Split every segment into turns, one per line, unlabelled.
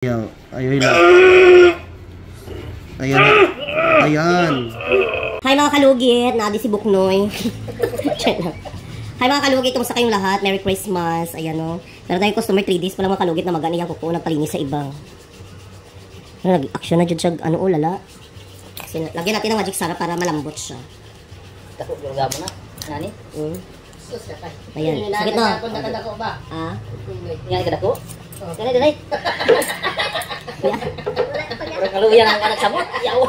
Ayan, ayun lang. Ayan. Ayan.
Hi mga kalugit, naadi si Buknoy. Hi mga kalugit, kumusta kayong lahat? Merry Christmas. Ayan o. Pero tayong customer 3 days pa lang mga kalugit na mag-ano yan kuko, nagpalinis sa ibang. Nag-action na dyan siya, ano lala. Lagyan natin ng magic sarap para malambot siya.
Dako, yung gabo na. Nani?
Ayan, sakit na.
Dako ba?
Ah?
Yan ka dako? Dali, dali. Orang kaluyan ang anak samot. Yaw.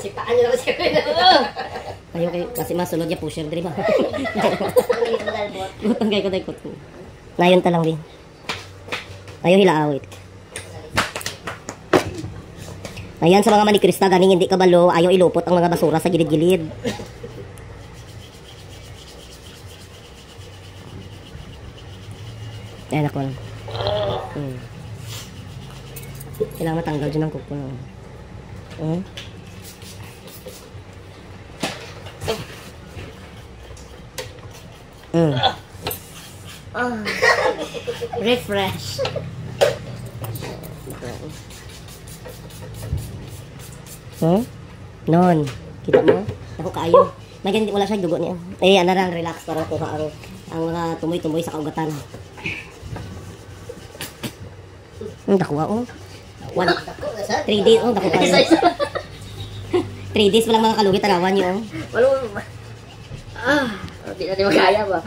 Sipaan nyo naman siya. Ayaw kayo, kasi masunod niya pusher, di ba? Tanggay ko, daikot ko. Nayon talang din. Ayaw hilaawit. Ayan sa mga manikrista, ganing hindi kabalo, ayaw ilupot ang mga basura sa gilid-gilid. Ayan ako. Kailangan matanggal dyan ang kuko. Refresh. Non. Kita mo? Ako kaayo. Nagyan wala siya dugo niya. Eh, ano lang, relax para kuha ang mga tumoy-tumoy sa kaugatan. Dakuha oh. 3 days oh, dakuha kayo. 3 days pa lang mga kalugit, tarawan niyo oh.
Walo. Hindi na di magkaya ba?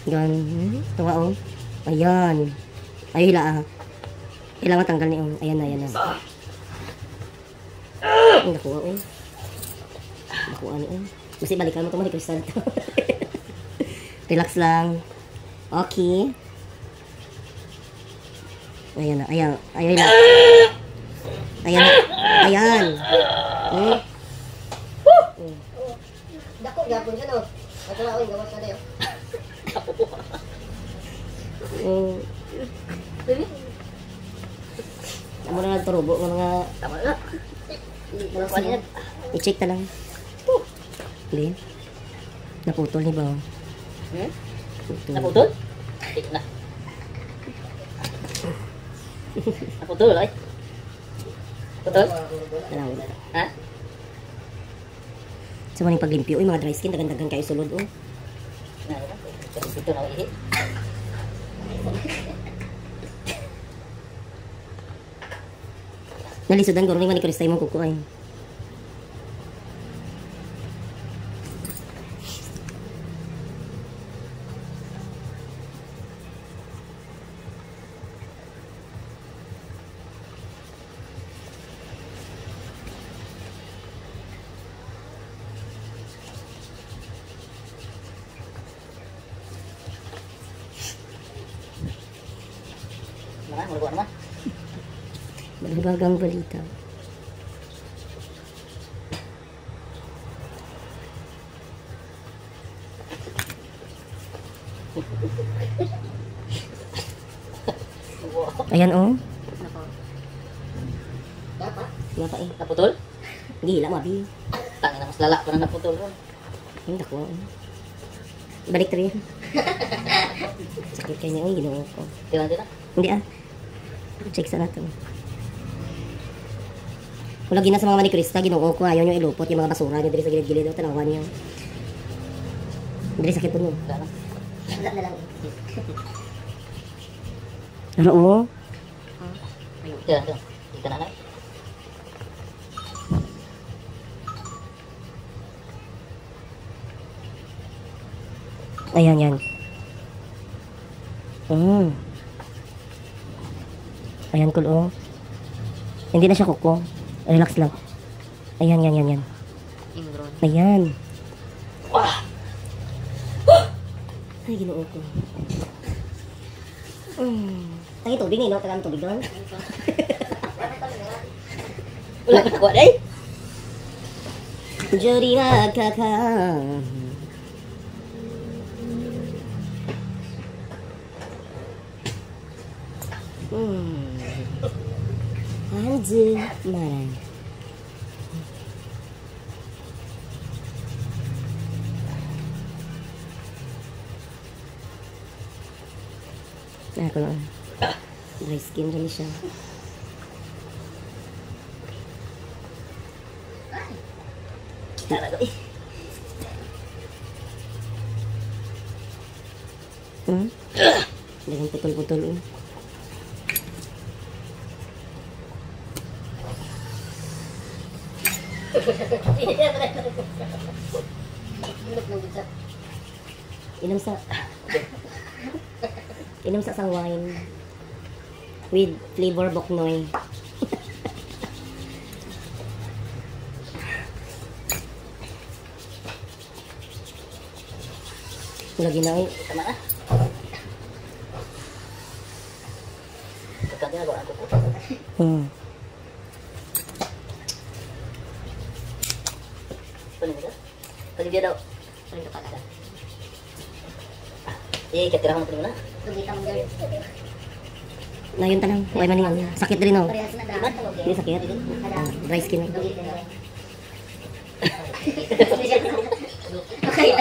Yan. Tuwa oh. Ayan. Ayaw hila ah. Kailangan tanggal niyo oh. Ayan na, ayan na. Dakuha oh. Dakuha niyo oh. Basta balikan mo ito mga kristal ito. Relax lang. Okay. Ayan na, ayan. Ayan na. Ayan na. Ayan.
Dako, gapon ka no. Ito na ako yung gawas ka na yun.
Amo na nagturubo ng mga...
Tama na.
I-check ta lang. Hindi. Naputol ni ba?
Naputol? Ito na. Naputol ay? Putol? Ha?
Sa mga paglimpyo, mga dry skin, dagan-dagan kayo sulod oh.
Ito na ihi.
Nalisudan ko rin yung manikristay mong kukuhay.
Mulugo naman.
Balibagang balita. Ayan oh. Dapat eh.
Naputol?
Gila mabi.
Tangin na mas lala pa na naputol ron.
Hindi ko. Balik rin. Sakit kayo niya. Ay, ginawa ko.
Tira.
Hindi ah. Check sa natin. Wala gina sa mga manikrista, ginoo ko. Ayaw nyo ilupot yung mga basura nyo dito sa gilid-gilid. Tanawan nyo. Dili sakit po nyo.
Wala na lang.
Ano o?
Tira. Dito na lang.
Ayan, yan. Ayan, cool, oh. Hindi na siya kuko. Relax lang. Ayan. Ayan. Ay, ginoo ko. Ay, tubig na, no? Tagang tubig doon.
Wala ka kuha day?
Jody magkaka. Hanji marang. Ako lang. Dry skin rin siya.
Talaga eh.
Ganyan putol-putol. Inom sa inom sa isang wine with flavor boknoy. Lagi na
Tama na. Ito ginagawa ko po. Paano nito? Pwede dia daw. Paano ito pagkada? Katira ko na. Lugita mo girl.
na yun tanang. Huwag man sakit rin oh.
Parehas na dapat.
Hindi sakit. Dry skin.
Okay.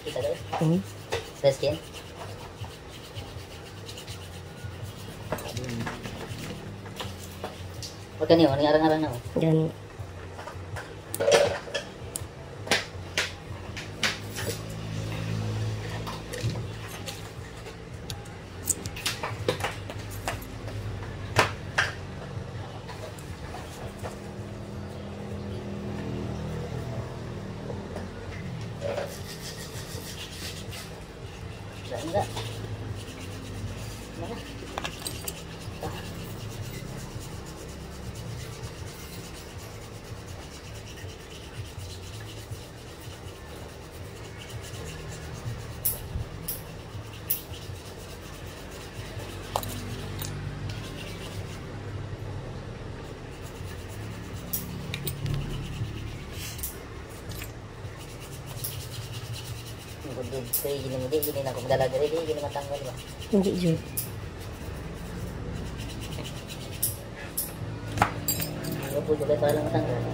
Kita daw. Dry skin. Huwag ka niyo, arang-arang na.
Yan.
Enggak. Mana? Gini na kung dalaga rin, gini matanggal ba?
Hindi dyan.
Ano po, dulay para lang matanggal.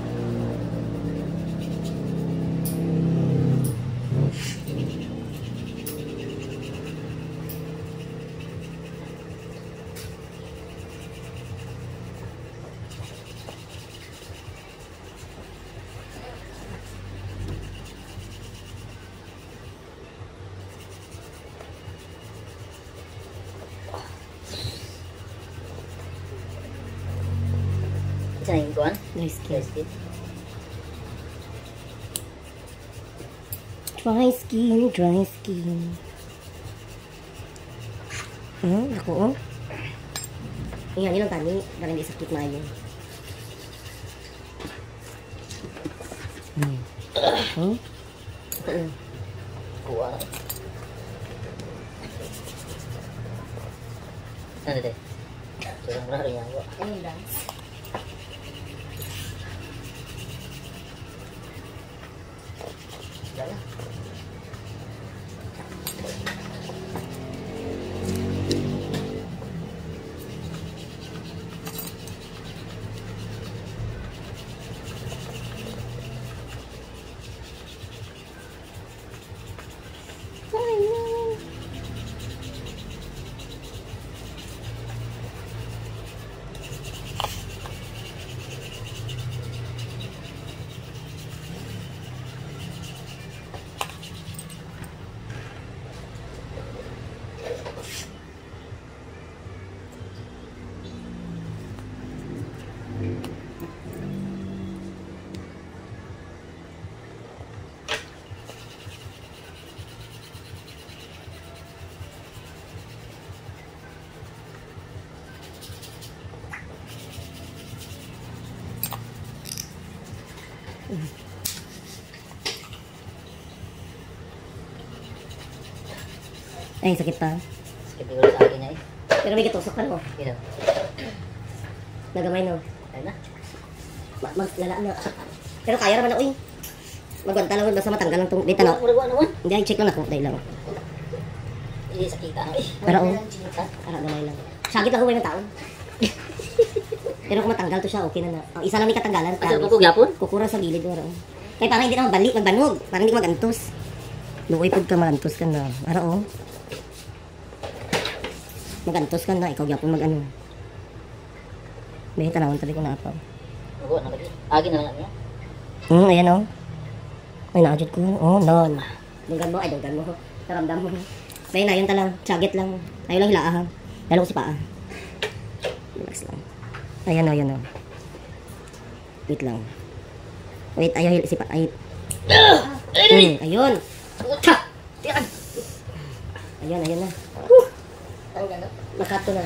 Isa na yung kuhan?
Dry skin.
Dry skin.
Dry skin, dry skin. Ako oh. Yan, yun ang tani. Para hindi sakit na yun. Ako oh.
Kuha na. Ano dito? Surang muna rin yan. Ano yung dance? Dala.
Ay, sakit pa.
Sakit siguro sa akin niya eh.
Pero may katusok ka no.
Ito.
Nagamay no.
Ayun na.
Maglala na. Pero kaya naman na, uy. Magwanta lang, basta matanggal lang itong dito no.
Murag naman.
Hindi, check lang ako. Dahil lang.
Sakita na eh.
Para oh.
Ha?
Para gamay lang. Sagit lang huwag ng taon. Pero kung matanggal to siya, okay na na. Ang isa lang ni katanggalan.
Asa ko gyapon?
Kukura sa gilid mo. Kaya parang hindi na magbanog. Parang hindi magantos. Luoy pod ka magantos ka na. Ara oh. Magantos ka na. Ikaw gyapon mag-ano. May tanawon tali ko na apaw.
Oo, na lagi. Agi na lang niya.
Ayan oh. Ay, naadjud ko. Oh, non. Dunggan mo. Ay, dunggan mo. Naramdam mo. May na, yun talang. Tsaget lang. Ayaw lang hilaahang. Lalo ko si paa. Relax lang. Ayan o, ayan o. Wait lang. Wait, ayaw si paa. Ay. Ayun. Ayun, ayun na.
Tanggal na.
Makato na.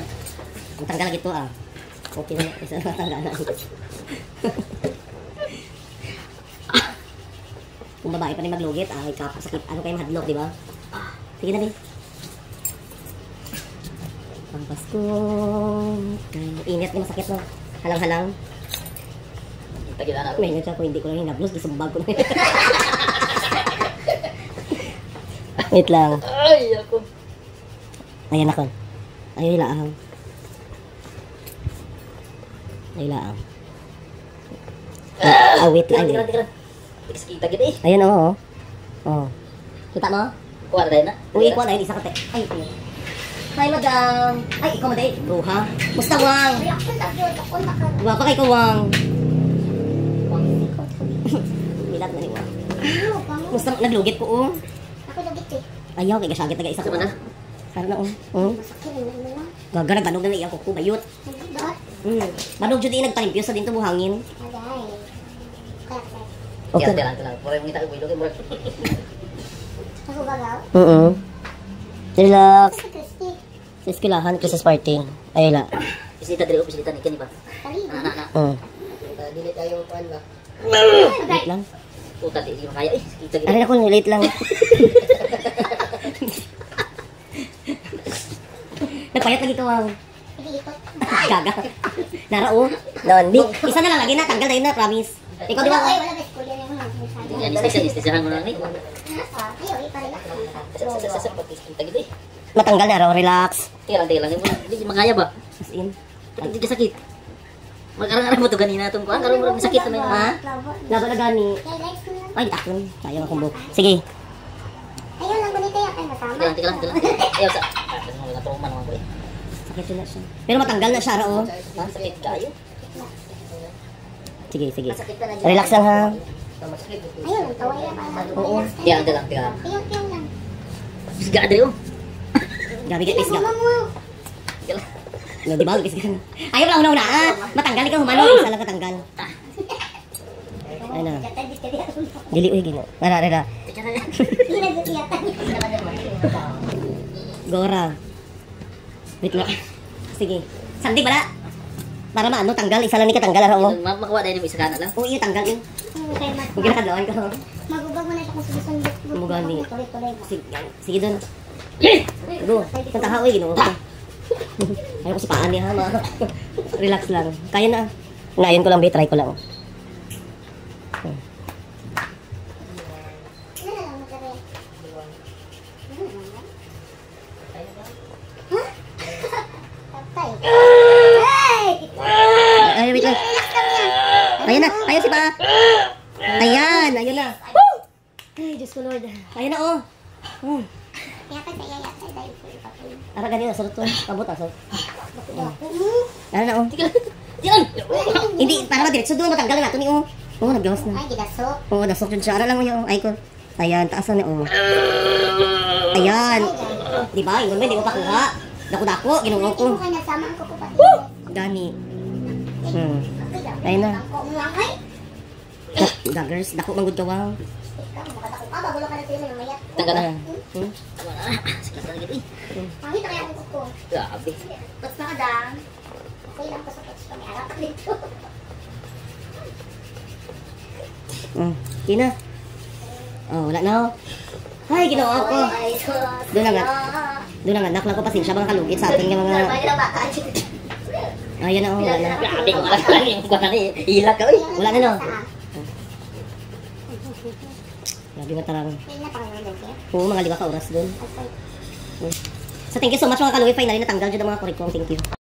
Ang tanggal gito ah. Okay na. Isa na tanggal na. Kung babae pa rin maglugit, ay kapasakit. Ano kayo mahadlok, di ba? Sige na, din. Ang Pasko. Init na masakit, no? Halang-halang.
Tagilan na.
May ingat ako, hindi ko lang hinablos. Isumbag ko na. Wait lang.
Ay, ako.
Ayan ako. Ayaw hilaang. Ayaw hilaang. Wait lang.
Tigilan. Kita gid eh.
Ayan, oo. Oh. Kita mo?
Kuha na na.
Uy, ikuha na yun. Isa ka te. Ay, ito. Hi, madam. Ay, ikaw maday. Ruha. Musta, Wang? Wang, pa kay Wang. Milat na ni Wang. Musta, naglugit ko, oh.
Ako lagit eh.
Ayaw, kay gasagit na isa ko.
Sama na.
Sana na, oh. Oh.
Masakit na naman.
Gaga, nagbanog na iya ko. Bayot.
Bakit?
Banog dyan nagpalimpyo sa din to buhangin.
Agay. Kaya.
Okay. Tiyan. Pura yung ngita ko ilog mura.
Ako gagaw?
Relax.
Kasi Christy.
Sa eskwelahan, Christmas party. Ayun la.
Bisita diri ko bisita ni kani ba.
Kali.
Na.
Dili tayo kuan ba?
Wait lang.
Puta di makaya eh. Kita gid.
Aray ako, late lang. Nagpayat lagi ito, Wang.
Iikot.
Gaga. Narao. Doon. Di. Isa na lang lagi na. Tanggal na yun na, promise. Ikaw di ba?
Ay, wala ba school yan yung mga
Yan istisyahan mo na ni.
Ayaw, iparila.
Sa kita gid eh.
Matanggal na raw. Relax.
Tiyan. Di makaya ba?
As in.
Di ka sakit. Mag-arang-arang mo to ganina tong kuan karon mo sakit na
Ha? Laban na gani.
Kaya lights ko lang.
Ay, takon. Sayang akong buhok. Sige.
Ayaw lang ganito yan. Ay, masama.
Tiyan. Ayaw sa. Wala to man ko eh.
Sakit na siya. Pero matanggal na siya raw.
Sakit kayo.
Sige, sige. Relax lang ha.
Ayaw lang, taway lang.
Oo.
Tiyan lang.
Ayaw lang.
Siga diri oh.
Gabi ka pisga.
Mama mo.
No, di ba? Pisga. Ayaw lang una-una ah. Matanggal ikaw humano. Isa lang katanggal. Ano? Dili uy gino. Rara. Gora. Wait lang. Sige. Sandig bala. Para maano tanggal isa lang ni katanggal ara mo.
Makuha dahil yung isa kana lang.
Oo, iyo tanggal yun.
Kaya
Huwag kinakadlawan ko.
magubag mo na siya kung susunod.
Mugani.
Tuloy-tuloy mo.
Sige doon. Go. Punta ka uy gino. Ayaw ko si paan niya ha. Relax lang. Kaya na. Ngayon ko lang ba, try ko lang.
Ano na lang magsabi? Tatay.
Ay, wait lang. Ayan na. Ayan si pa. Ayan. Ayun na. Ay, Diyos ko Lord. Ayan na oh.
Yata saya yata dahil po ipapay.
Ara ganyan. Sarot to. Pabot ah.
Ako mo.
Ayan na oh.
Tiyan.
Hindi, para madiretso doon. Matanggal na ito ni oh. Oo, naggawas na.
Ay, gidasok.
Oo, nasok yun siya. Ara lang mo yung ay ko. Ayan, taas na oh. Ayan. Di ba? Yung hindi mo pa kuha. Dako-dako. Ginungo ko.
Hindi mo kayo nasama ang kukupat.
Gani. Ayun na.
Ako mo lang ay.
Daggers. Dako manggod ka wow.
Ikaw, makatako ka. Bagulo ka na sila ng mayat.
Tanggal na.
Pangit na kaya ang kuko.
Grabe.
Tapos nakadang. Okay lang ko sa pats kami. Arap dito.
Kina. Oh, wala na oh. Ay, ginawa ko. Doon na nga. Doon na nga. Nakla ko pasensya mga kalugit sa atin yung mga... Ayan na oh, wala na.
Grabe ko lang yung kuha na ni. Hilak ka oy.
Wala na no. Grabe matarang.
Hindi na pangalan din.
Oo, mga 5 ka oras doon.
Okay.
So thank you so much mga kalugit. Finally natanggal dyan ang mga kurikong. Thank you.